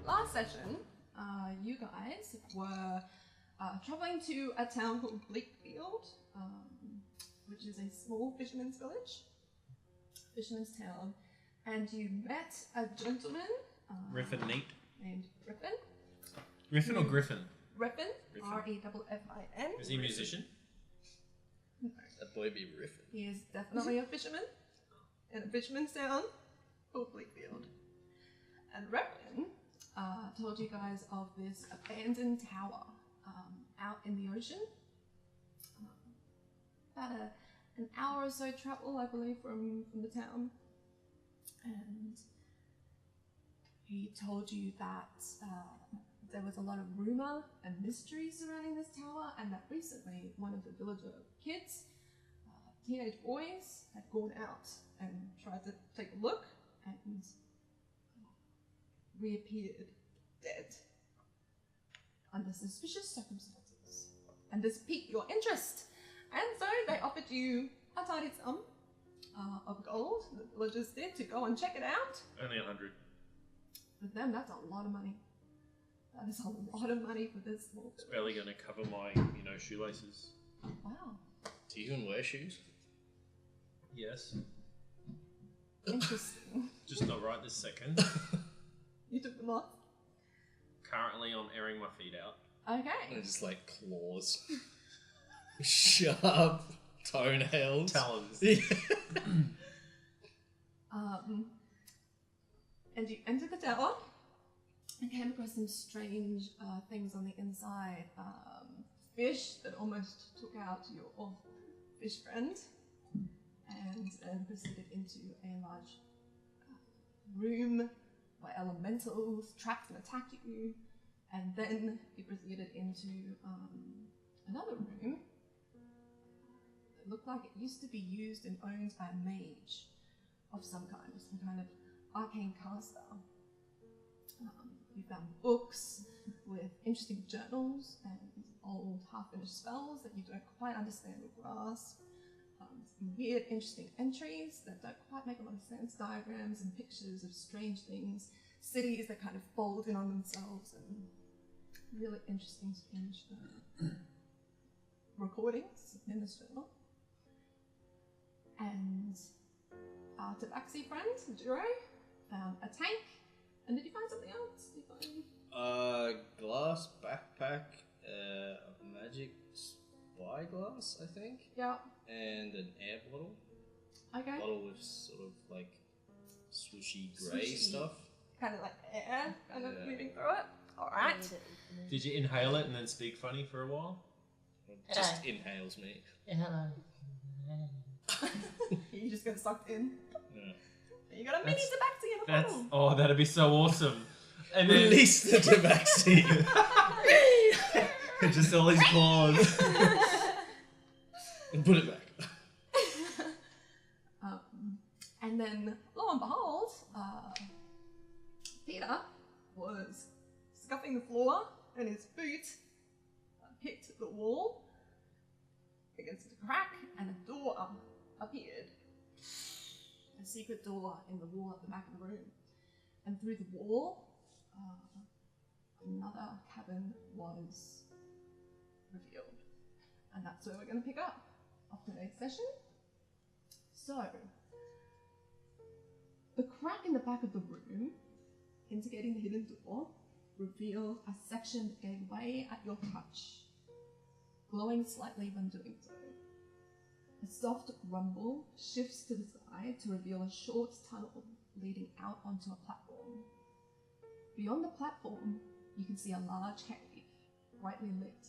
last session, you guys were traveling to a town called Bleakfield, which is a small fisherman's village, fisherman's town, and you met a gentleman Riffin Neat. named Griffin. Griffin or Griffin? Griffin, R-E-F-F-I-N. Is he a musician? No. That boy be riffing. He is definitely a fisherman in a fisherman's town called Bleakfield. And Griffin told you guys of this abandoned tower out in the ocean. About an hour or so travel, I believe, from the town. And he told you that there was a lot of rumour and mystery surrounding this tower, and that recently one of the villager kids, teenage boys, had gone out and tried to take a look and reappeared dead under suspicious circumstances. And this piqued your interest, and so they offered you a tidy sum of gold, the villagers did, to go and check it out. Only 100. For them, that's a lot of money. That is a lot of money for this small It's village. barely going to cover my, shoelaces. Wow. Do you even wear shoes? Yes. Interesting. Just not right this second. You took them off? Currently, I'm airing my feet out. And Okay. just like claws. Sharp toenails. Talons. And you entered the tower and came across some strange things on the inside. Fish that almost took out your fish friend, and then proceeded into a large room where elementals trapped and attacked you, and then you proceeded into another room that looked like it used to be used and owned by a mage of some kind of arcane caster. You found books with interesting journals and old half-finished spells that you don't quite understand or grasp. Some weird, interesting entries that don't quite make a lot of sense, diagrams and pictures of strange things, cities that kind of fold in on themselves, and really interesting, strange recordings in this journal. And our tabaxi friend, Jiro, found a tank. And did you find something else? Did you find... Glass backpack, a magic spyglass, I think. Yeah. And an air bottle. Okay. Bottle with sort of like swooshy grey Swooshy. stuff. Kind of like air, kind of Yeah. moving through it. Alright. Did you inhale it and then speak funny for a while? It just inhales me. Hello. You just get sucked in. Yeah. You got a mini tabaxi in a bottle. Oh, that'd be so awesome. And then Release the tabaxi. just all these claws. And put it back. And then, lo and behold, Peter was scuffing the floor and his boot hit the wall against a crack, and a door appeared. A secret door in the wall at the back of the room. And through the wall, another cabin was revealed. And that's where we're going to pick up of today's session. So, the crack in the back of the room, indicating the hidden door, revealed a section that gave way at your touch, glowing slightly when doing so. A soft rumble shifts to the side to reveal a short tunnel leading out onto a platform. Beyond the platform, you can see a large cave, brightly lit,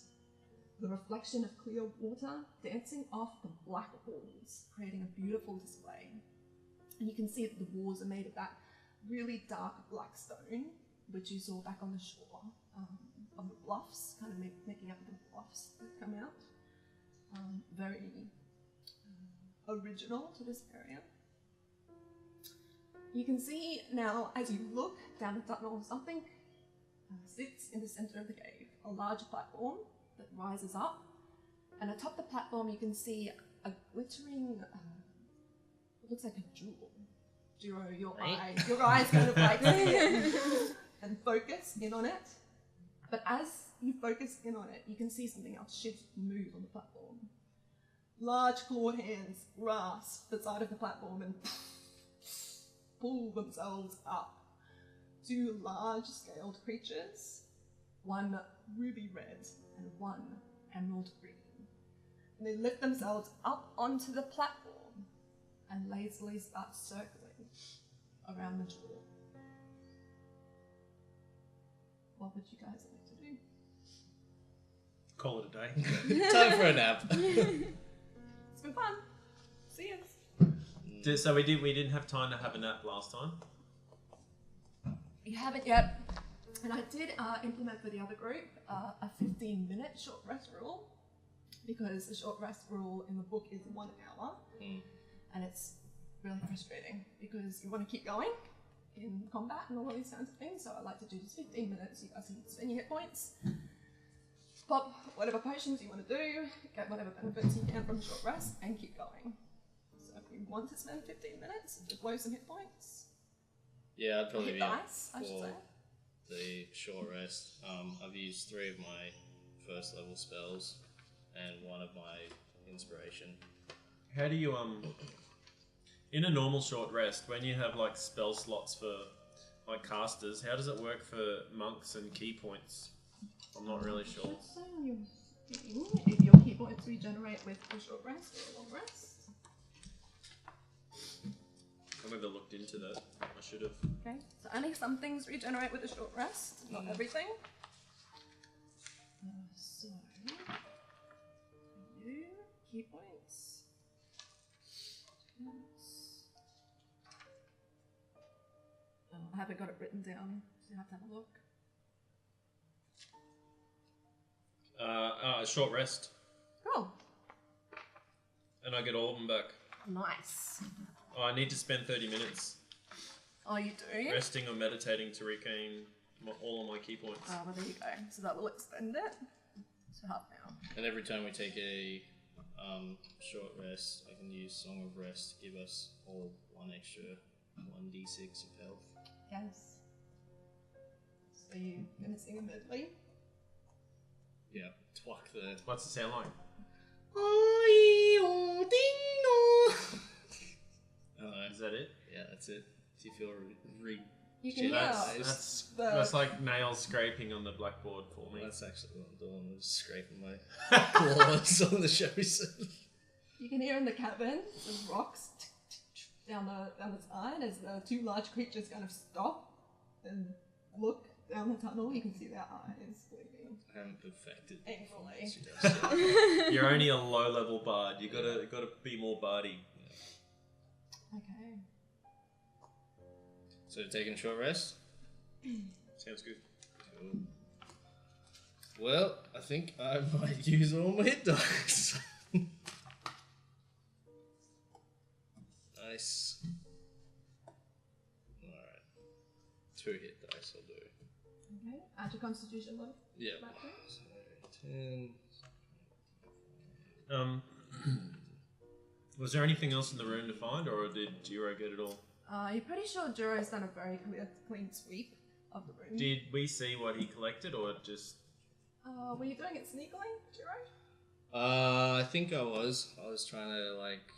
the reflection of clear water dancing off the black walls, creating a beautiful display. And you can see that the walls are made of that really dark black stone, which you saw back on the shore of the bluffs, kind of making up the bluffs that come out. Very original to this area. You can see now, as you look down the tunnel, something sits in the center of the cave, a large platform that rises up, and atop the platform you can see a glittering, it looks like a jewel. Jiro, your eyes kind of like see it. and focus in on it. But as you focus in on it, you can see something else shift and move on the platform. Large claw hands grasp the side of the platform and pull themselves up. Two large-scaled creatures, one ruby red and one emerald green. And they lift themselves up onto the platform and lazily start circling around the door. What would you guys like to do? Call it a day. Time for a nap. It's been fun. See you. So we didn't have time to have a nap last time. You haven't yet. And I did implement for the other group a 15-minute short rest rule, because the short rest rule in the book is 1 hour, and it's really frustrating because you want to keep going in combat and all of these kinds of things. So I like to do just 15 minutes. You guys can spend your hit points, pop whatever potions you want to do, get whatever benefits you can from short rest, and keep going. So if you want to spend 15 minutes to blow some hit points, Yeah, I'd probably hit be up dice, I should for say. the short rest. I've used 3 of my first level spells and 1 of my inspiration. How do you in a normal short rest, when you have like spell slots for like casters, how does it work for monks and key points? I'm not really sure. Let's say on your thing, if your key points regenerate with a short rest or a long rest. I never looked into that. I should have. Okay, so only some things regenerate with a short rest, not everything. So, you, key points. Oh, I haven't got it written down, so you have to have a look. Short rest, Cool. and I get all of them back. Nice. Oh, I need to spend 30 minutes Oh, you do? resting or meditating to regain all of my key points. Oh, well, there you go. So that will extend it to half an hour. And every time we take a short rest, I can use Song of Rest to give us all 1 extra 1d6 of health. Yes. So you're going to sing a medley? Yeah, twack the... What's it sound like? Is that it? Yeah, that's it. Do you feel You can hear That's like nails scraping on the blackboard for me. That's actually what I'm doing. I'm just scraping my claws on the shelves. You can hear in the cabin some rocks down the side as the 2 large creatures kind of stop and look down the tunnel. You can see their eyes bleeding. I haven't perfected Angrily. You're only a low-level bard. You gotta be more bardy. Okay. So taking a short rest? Sounds good. Cool. Well, I think I might use all my hit dice. Nice. Alright. 2 hit dice I'll do. Okay. Add your constitution level. Yeah. Back to it. So 10. Was there anything else in the room to find, or did Jiro get it all? You're pretty sure Jiro's done a very clean sweep of the room. Did we see what he collected, or just... Were you doing it sneakily, Jiro? I think I was. I was trying to like...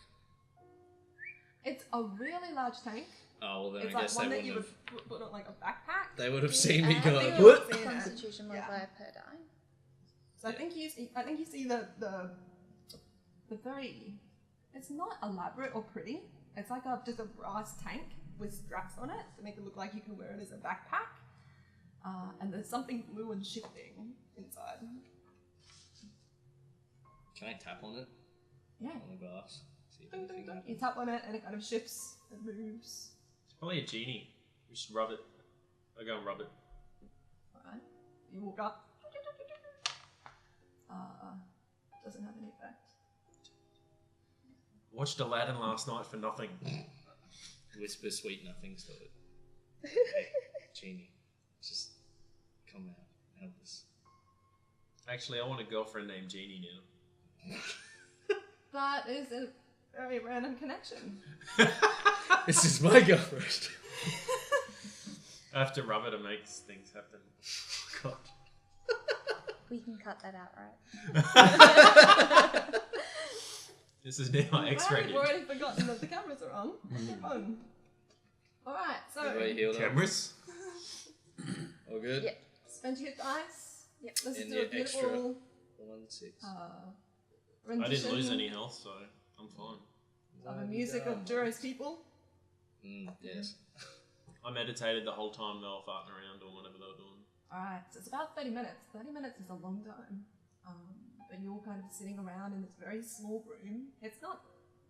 It's a really large tank. Oh, well then It's I like guess one they that you wouldn't would have... put on like a backpack. They would have seen me I go, think what? it was Constitution modifier per die. So I think you see the very, it's not elaborate or pretty. It's like just a brass tank with straps on it to make it look like you can wear it as a backpack. And there's something blue and shifting inside. Can I tap on it? Yeah. On the glass? See if Ding, ding, anything ding. happens. You tap on it and it kind of shifts and moves. It's probably a genie. We should rub it. I go and rub it. Alright. You walk up. Doesn't have any effect. Watched Aladdin last night for nothing. Whisper sweet nothings to it. Hey, genie, just come out, help us. Actually, I want a girlfriend named Jeannie now. That is a very random connection. This is my girlfriend. I have to rub it to make things happen. God. We can cut that out, right? This is now X-rated. I've already forgotten that the cameras are on. Fun. Alright, so Everybody healed up? Cameras? All good? Yeah. spend your hit dice. Yep, let's And do a your extra beautiful 1, 6. I didn't lose rendition any health, so I'm fine. of the music of Jiro's people. Yes. I meditated the whole time they were farting around or whatever they were doing. Alright, so it's about 30 minutes. 30 minutes is a long time. But you're all kind of sitting around in this very small room. It's not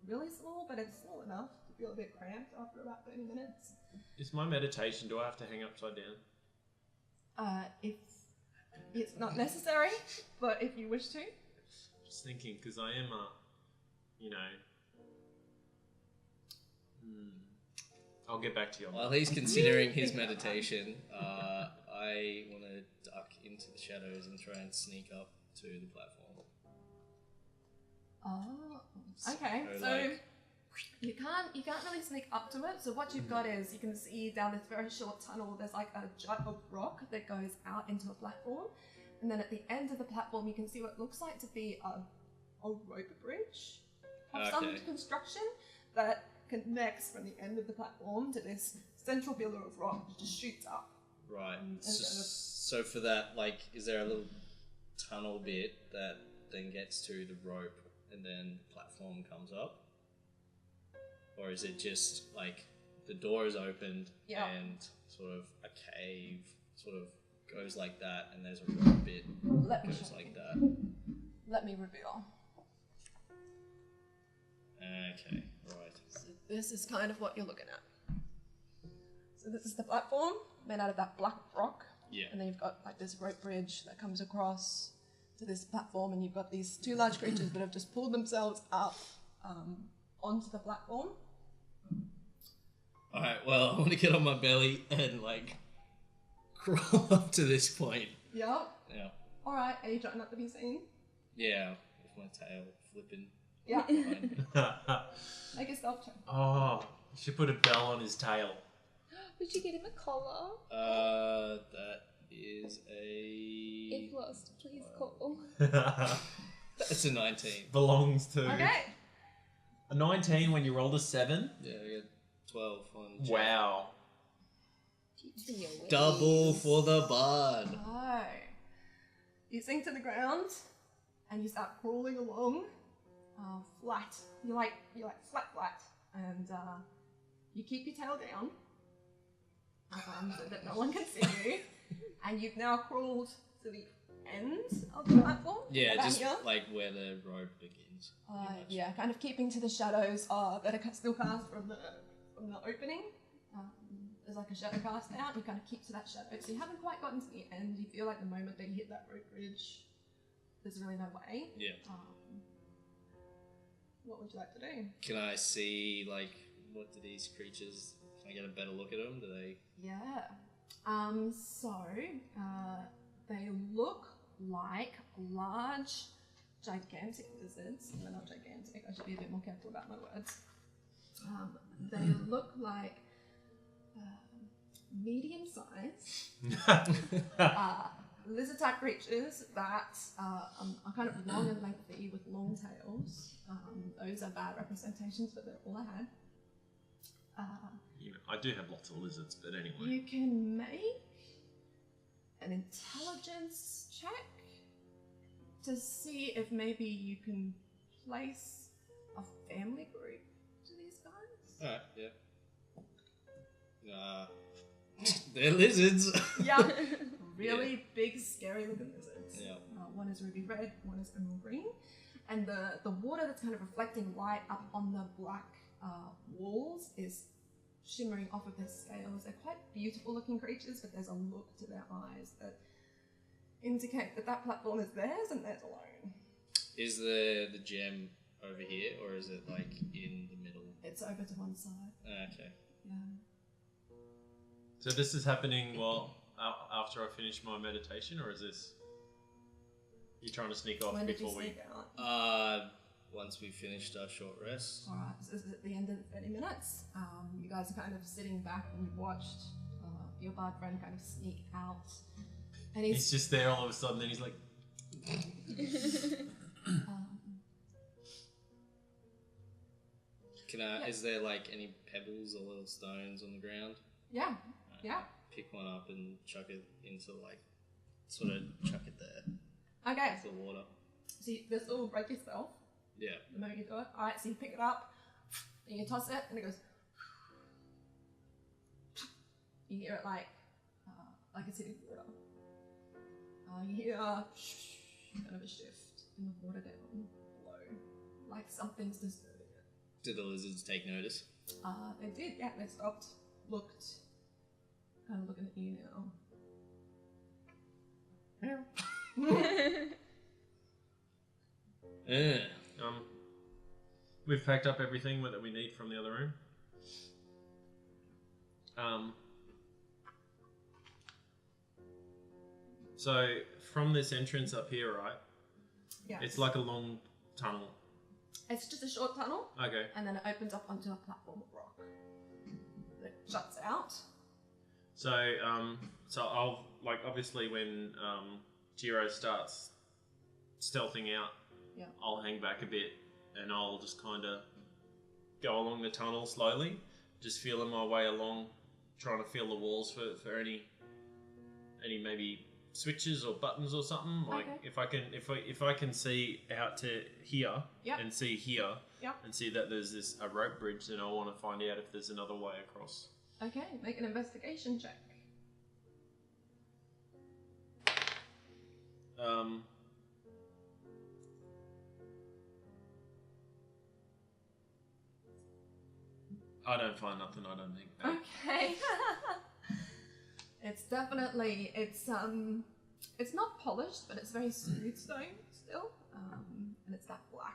really small, but it's small enough to feel a bit cramped after about 30 minutes. Is my meditation, do I have to hang upside down? If it's not necessary, but if you wish to. Just thinking, because I am, you know... I'll get back to you on While that. he's considering his meditation, I want to duck into the shadows and try and sneak up to the platform. Oh, okay. So like- you can't really sneak up to it. So what you've got is you can see down this very short tunnel. There's like a jut of rock that goes out into a platform, and then at the end of the platform you can see what looks like to be a rope bridge of some Okay. construction that connects from the end of the platform to this central pillar of rock that just shoots up. Right. And So for that, like, is there a little tunnel bit that then gets to the rope and then the platform comes up? Or is it just, like, the door is opened Yeah. and sort of a cave sort of goes like that and there's a rope bit Let me goes show like you. that? Let me reveal. Okay, right. So this is kind of what you're looking at. So this is the platform made out of that black rock. Yeah. And then you've got like this rope bridge that comes across to this platform, and you've got these two large creatures that have just pulled themselves up onto the platform. Alright, well, I want to get on my belly and, like, crawl up to this point. Yeah. Yeah. Alright, are you trying not to be seen? Yeah, with my tail flipping Yeah. behind me. Make a stealth check. Oh, you should put a bell on his tail. Would you get him a collar? That is a... If lost, please call. That's a 19. Belongs to Okay. a 19 when you rolled a 7. Yeah, I got 12 on check. Wow. Teach me your ways. Double for the bard. Oh. You sink to the ground and you start crawling along flat. You're like flat, and you keep your tail down so that no one can see you. And you've now crawled to the end of the platform. Yeah, about just here. like where the rope begins. pretty much. Yeah, kind of keeping to the shadows that are still cast from the opening. There's like a shadow cast out. You kind of keep to that shadow, so you haven't quite gotten to the end. You feel like the moment that you hit that rope bridge, there's really no way. Yeah. What would you like to do? Can I see, like, what do these creatures... Can I get a better look at them? Do they... Yeah. They look like large, gigantic lizards. They're not gigantic. I should be a bit more careful about my words. They look like medium-sized lizard-type creatures that are kind of long and lengthy with long tails. Those are bad representations, but they're all I had. You know, I do have lots of lizards, but anyway. You can make an intelligence check to see if maybe you can place a family group to these guys. Alright, yeah. They're lizards. Yeah, really big, scary-looking lizards. Yeah. One is ruby red, one is emerald green, and the water that's kind of reflecting light up on the black walls is shimmering off of their scales. They're quite beautiful-looking creatures, but there's a look to their eyes that indicate that that platform is theirs and theirs alone. Is the gem over here, or is it, like, in the middle? It's over to one side. Okay. Yeah. So this is happening after I finish my meditation, or is this... You trying to sneak off When did you before we... sneak out? Once we finished our short rest. Alright, so this is at the end of the 30 minutes. You guys are kind of sitting back and you've watched your bard friend kind of sneak out, and He's just there all of a sudden, then he's like, Is there like any pebbles or little stones on the ground? yeah. Pick one up and chuck it into sort of chuck it there. Okay. Into the water. So this will break your spell Yeah. the moment you do it. Alright, so you pick it up, and you toss it, and it goes. You hear it like it's hitting the water. You hear kind of a shift in the water down below, like something's disturbing it. Did the lizards take notice? They did, yeah. They stopped, looked, kind of looking at you now. Yeah. we've packed up everything that we need from the other room. So from this entrance up here, right? Yeah. It's like a long tunnel. It's just a short tunnel, Okay. and then it opens up onto a platform of rock that shuts out. So I'll obviously when Jiro starts stealthing out, Yeah. I'll hang back a bit and I'll just kind of go along the tunnel slowly, just feeling my way along, trying to feel the walls for any maybe switches or buttons or something. Like Okay. if I can see out to here Yep. and see here Yep. and see that there's a rope bridge, then I want to find out if there's another way across. Okay, make an investigation check. I don't find nothing, I don't think. Okay. It's definitely it's not polished, but it's very smooth stone still, and it's that black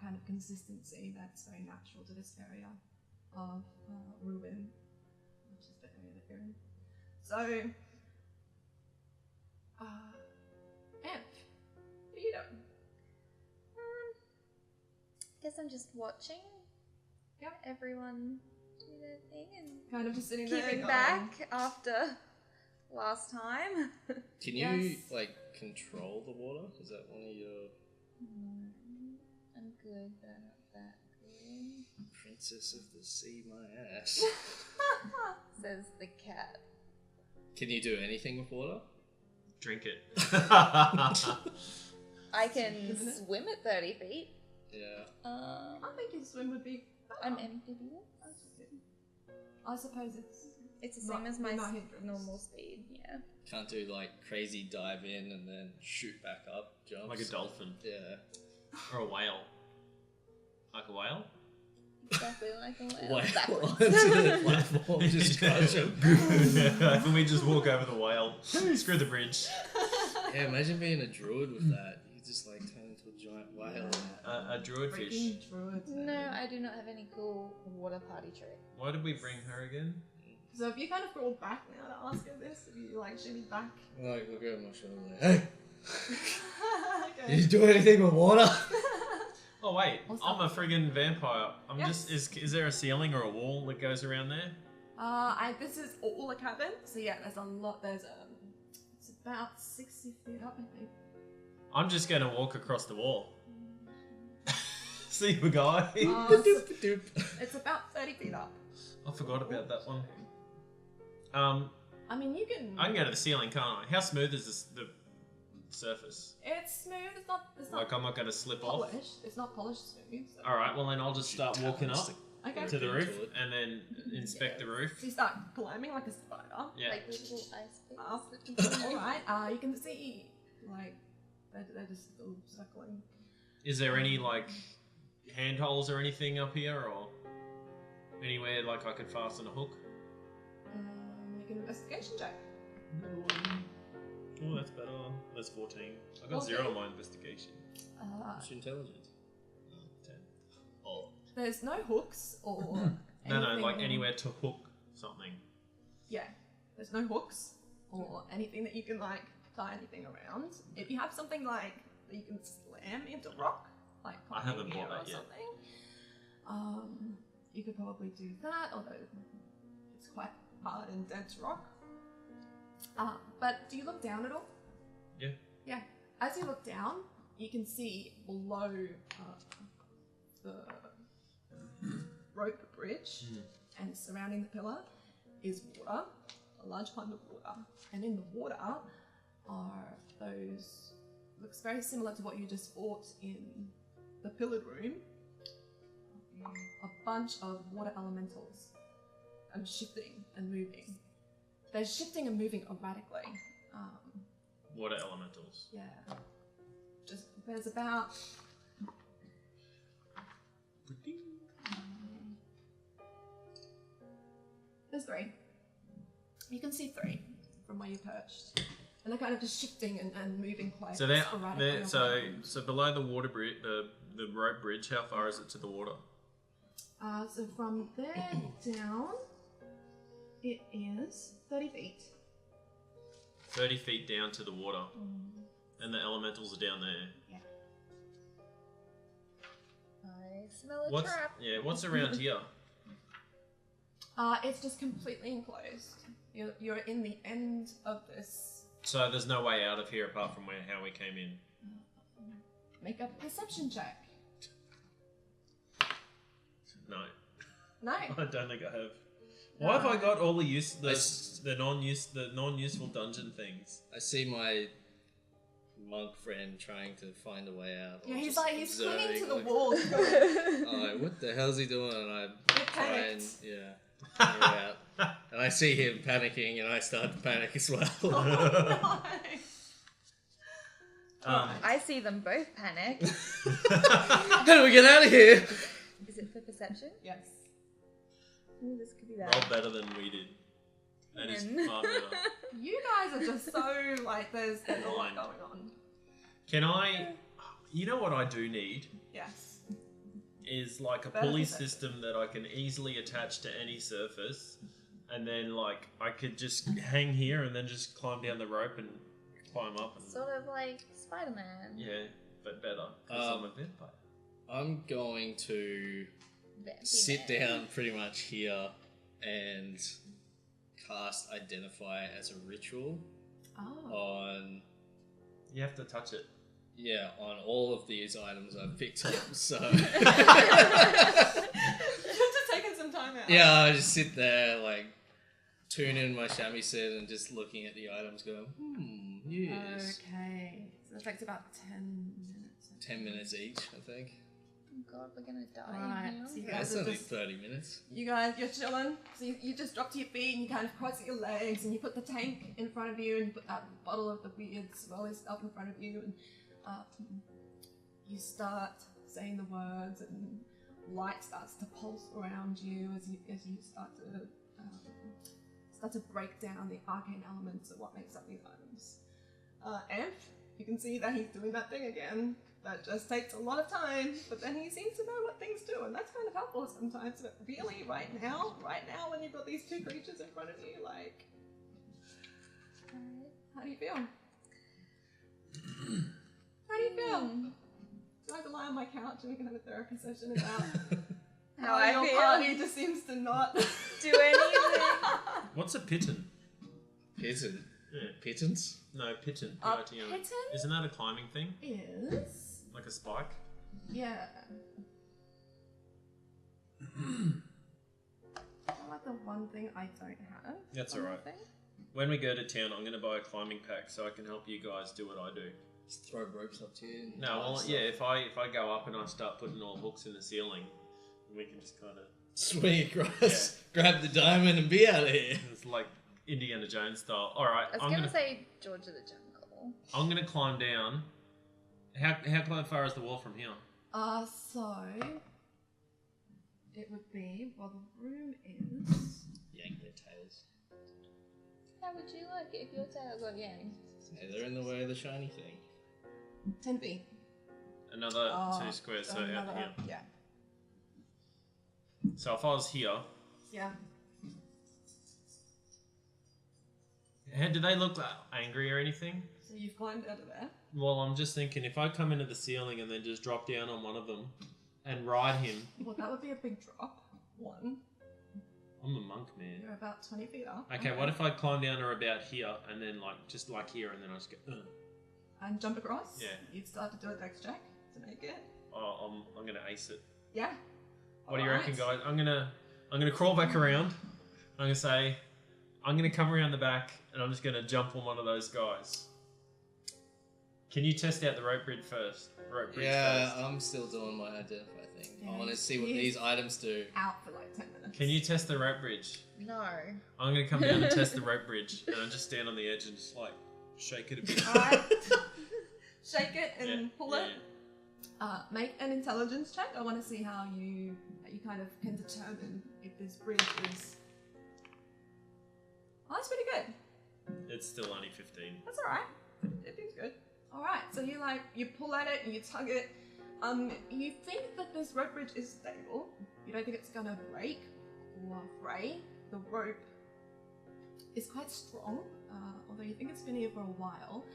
kind of consistency that's very natural to this area of Ruin, which is the area that you're in. So, Amph, what are you doing? Guess I'm just watching. Yep. Everyone do their thing and Kind of just sitting there keeping going, back after last time. Can you Yes. control the water? Is that one of your I'm good, but I'm not that good. Princess of the Sea, my ass? Says the cat. Can you do anything with water? Drink it. I can Isn't it? swim at 30 feet. Yeah. I think your swim would be. I'm amphibious. I suppose It's the Not- same as my not hindrance. normal speed, yeah. Can't do crazy dive in and then shoot back up jumps. Like a dolphin. Yeah. Or a whale. Like a whale? Exactly like a whale. Whale Backwards. onto the platform, just crush him. Can we just walk over the whale? Screw the bridge. Yeah, imagine being a druid with that. You just turn into a giant whale. A druid fish. freaking druid. No, I do not have any cool water party trick. Why did we bring her again? So if you kind of crawl back now to ask her this, if you shimmy back. Look over my shoulder. Hey, Okay. did you do anything with water? Oh wait, What's I'm that? a friggin' vampire. I'm Yes. just is there a ceiling or a wall that goes around there? This is all a cabin. So yeah, there's a lot. There's it's about 60 feet up, I think. I'm just gonna walk across the wall. See the guy? It's about 30 feet up. I forgot about that one. I mean, you can. I can go to the ceiling, can't I? How smooth is the surface? It's smooth. It's not. Like I'm not gonna slip off. polished. It's not polished smooth. So. Alright, well then I'll just start walking up Okay. to the Into roof it. and then inspect the roof. So you start climbing like a spider. Yeah. Like the little ice Up. picks. All right. You can see they're just still circling. Is there any handholds or anything up here or anywhere I could fasten a hook? Make an investigation check. Oh, that's better. That's 14. I got 0 on my investigation. What's your intelligence? 10. Oh. There's no hooks or. No, anything- anywhere to hook something. Yeah, there's no hooks or anything that you can tie anything around. If you have something that you can slam into rock, I climbing haven't here bought that or yet. something, you could probably do that. Although it's quite in dense rock. But do you look down at all? Yeah. Yeah. As you look down, you can see below the rope bridge and surrounding the pillar is water, a large pond of water. And in the water are those, looks very similar to what you just fought in the pillared room, a bunch of water elementals shifting and moving. They're shifting and moving erratically. Water elementals. Yeah. There's about there's 3. You can see 3 from where you're perched. And they're kind of just shifting and moving quite So sporadically. so below the water bridge, the rope bridge, how far is it to the water? So from there down, it is 30 feet. 30 feet down to the water. And the elementals are down there. Yeah. I smell a trap. Yeah, what's around here? It's just completely enclosed. You're in the end of this. So there's no way out of here apart from how we came in. Make a perception check. No. No. I don't think I have. Why have I got all the non-useful dungeon things? I see my monk friend trying to find a way out. Yeah, he's just he's clinging to the observing, wall. like, what the hell's he doing? And I try and figure out. And I see him panicking, and I start to panic as well. Oh, no. I see them both panic. How do we get out of here? Is it for perception? Yes. Ooh, this could be Roll bad. better than we did. That is far better. You guys are just so there's a lot going on. Can I? You know what I do need Yes. is like a Better pulley perception. system that I can easily attach to any surface, and then I could just hang here and then just climb down the rope and climb up. And, Sort of like Spider-Man. yeah, but better because I'm a vampire. I'm going to sit down pretty much here and cast Identify as a ritual Oh. on You have to touch it. on all of these items I've picked up. So You're just taking some time out. yeah, I just sit there like tune in my shamisen and just looking at the items, going, yes. Okay. So it takes about 10 minutes. 10 minutes each, I think. Oh god, we're gonna die. Right, now. so you That's guys are only just 30 minutes. you're chilling. So you just drop to your feet and you kind of cross your legs and you put the tank in front of you and you put that bottle of the weird smelly stuff in front of you and you start saying the words and light starts to pulse around you as you start to break down the arcane elements of what makes up these items. Amph, you can see that he's doing that thing again. That just takes a lot of time, but then he seems to know what things do, and that's kind of helpful sometimes. But really, right now, when you've got these 2 creatures in front of you, how do you feel? How do you feel? Do I have to lie on my couch and we can have a therapy session about How I your feel? party just seems to not Do anything. What's a piton? Pigeon. Yeah. Pigeons? No, piton. A P-I-T-O-N. piton Isn't that a climbing thing? is Like a spike? yeah. Like the one thing I don't have. That's on my alright. thing. When we go to town, I'm going to buy a climbing pack so I can help you guys do what I do. Just throw ropes up to you. and No, well, stuff. yeah, if I go up and I start putting all hooks in the ceiling, we can just kind of... Swing across, grab the diamond and be out of here. It's like Indiana Jones style. Alright, I was I'm gonna gonna say George of the Jungle. I'm gonna climb down. How far is the wall from here? So it would be the room is Yank their tails. How would you like it if your tail got yanked? Hey, they're in the way of the shiny thing. 10 feet. Another 2 squares, so out Another- here. Yeah. So if I was here, Yeah. do they look angry or anything? So you've climbed out of there. Well, I'm just thinking if I come into the ceiling and then just drop down on one of them and ride him, Well, that would be a big drop. 1. I'm a monk, man. You're about 20 feet up. Okay, what if I climb down to about here and then like just like here and then I just go. And jump across? Yeah. You'd start to do a dex check to make it. Oh, I'm gonna ace it. Yeah. What do you reckon, guys? I'm gonna crawl back around. I'm gonna say, I'm gonna come around the back and I'm just gonna jump on one of those guys. Can you test out the rope bridge first? Yeah, I'm still doing my identify thing. Yeah, I want to see what these items do. Out for like 10 minutes. Can you test the rope bridge? No. I'm gonna come down and test the rope bridge, and I just stand on the edge and just like shake it a bit. Alright. Shake it and Yeah, pull yeah, it. Make an intelligence check. I want to see how you kind of can determine if this bridge is. Oh, that's pretty good. It's still only 15. That's alright. It feels good. Alright, so you pull at it and you tug it. You think that this rope bridge is stable. You don't think it's gonna break or fray. The rope is quite strong, although you think it's been here for a while.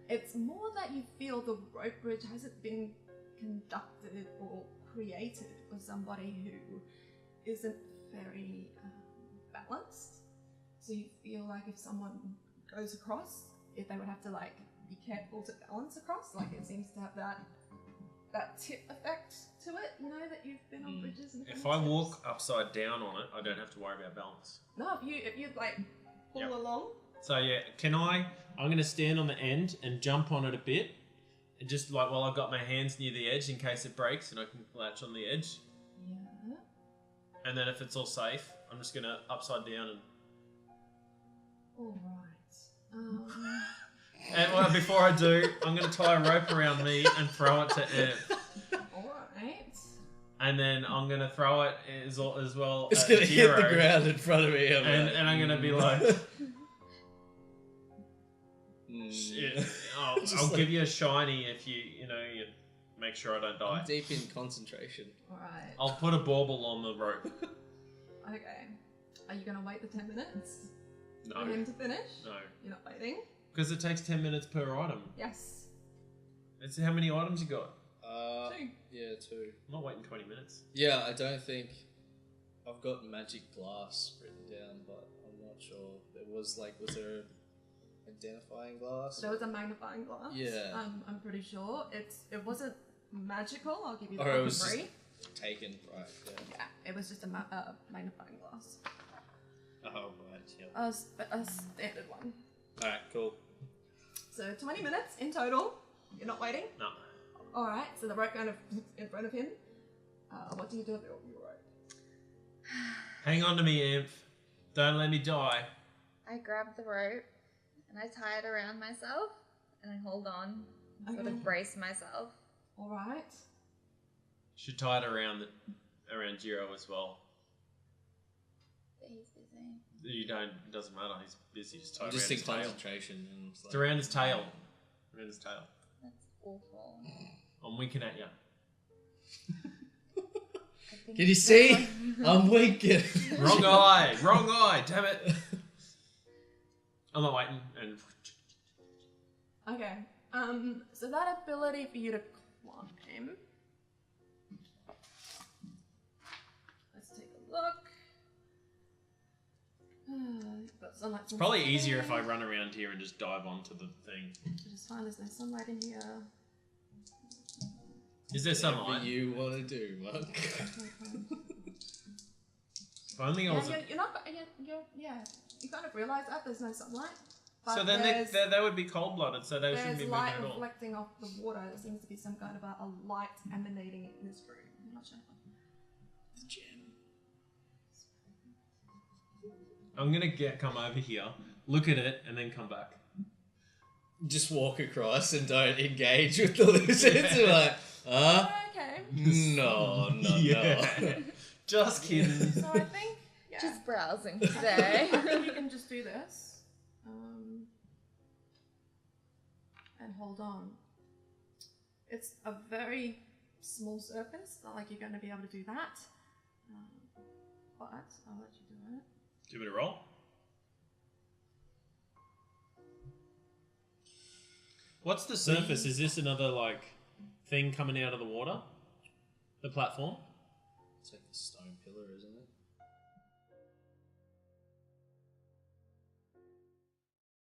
It's more that you feel the rope bridge hasn't been conducted or created for somebody who isn't very balanced. So you feel like if someone goes across, if they would have to like be careful to balance across, like it seems to have that tip effect to it, you know, that you've been on bridges and If I walk upside down on it, I don't have to worry about balance. No, if you like pull Yep. along. So yeah, I'm gonna stand on the end and jump on it a bit, and just like while I've got my hands near the edge in case it breaks and I can latch on the edge. Yeah. And then if it's all safe, I'm just gonna upside down and. Alright. And well, before I do, I'm gonna tie a rope around me and throw it to Amph. Alright. And then I'm gonna throw it as well. It's at gonna Jiro, hit the ground in front of me. and I'm gonna be like, shit. I'll give you a shiny if you make sure I don't die. I'm deep in concentration. Alright. I'll put a bauble on the rope. Okay. Are you gonna wait the 10 minutes for No, him to finish? no, You're not waiting? because it takes 10 minutes per item. Yes. It's how many items you got. 2. Yeah, 2. I'm not waiting 20 minutes. Yeah, I don't think I've got magic glass written down, but I'm not sure. Was there identifying glass? There was a magnifying glass. Yeah. I'm pretty sure. It wasn't magical, I'll give you that Or it for was free. just taken, right? Yeah. Yeah, it was just a magnifying glass. Oh, right, yeah. A standard one. Alright, cool. So 20 minutes in total. You're not waiting? No. Alright, so the rope kind of in front of him. What do you do with your rope? Hang on to me, Amph. Don't let me die. I grab the rope and I tie it around myself and I hold on, sort Okay. of brace myself. Alright. Should tie it around Jiro as well. But he's busy. You don't. It doesn't matter. He's busy. Just tie I'm it just around in his tail. concentration. And It's around his tail. Around his tail. That's awful. I'm winking at you. I think Can you see? I'm winking. Wrong eye. Wrong eye. Damn it. I'm not waiting. And Okay. So that ability for you to climb. Let's take a look. Got sunlight it's probably easier if I run around here and just dive onto the thing. Just find there's no sunlight in here. Is there Whatever sunlight? you want to do, Monk. If only I Yeah, was. you're not. Yeah. You kind of realise that there's no sunlight. But So then they would be cold-blooded, so they shouldn't be there's moving light at all. reflecting off the water. There seems to be some kind of a light emanating in this room. I'm not sure. I'm gonna come over here, look at it, and then come back. Just walk across and don't engage with the lizards. You're like, huh? Okay. No. Just kidding. So I think. Yeah. just browsing today. I think you can just do this. And hold on. It's a very small surface. Not like you're going to be able to do that. But I'll let you do it. Do you want me to roll? What's the surface? Is this another thing coming out of the water? The platform? It's like the stone pillar, isn't it?